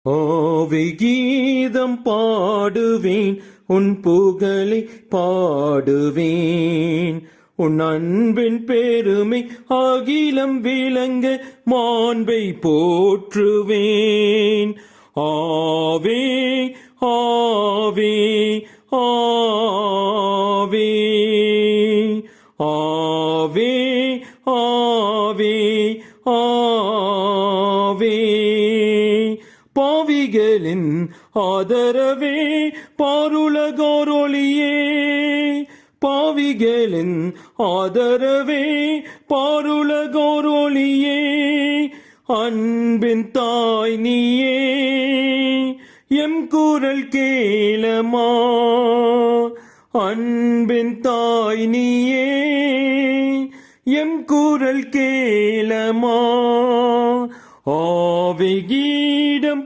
ஆவி கீதம் பாடுவேன், உன் புகழை பாடுவேன். உன் அன்பின் பெருமை அகிலம் விளங்க மாண்பை போற்றுவேன். ஆவே ஆவே ஆவே ஆவே ஆவே ஆவே. பாவிகளின் ஆதரவே பாருலகோரொளியே, பாவிகளின் ஆதரவே பாருலகோரொளியே. அன்பின் தாய் நீயே, எம் குரல் கேளமா. அன்பின் தாய் நீயே, எம் குரல் கேளமா. ஆவி கீதம்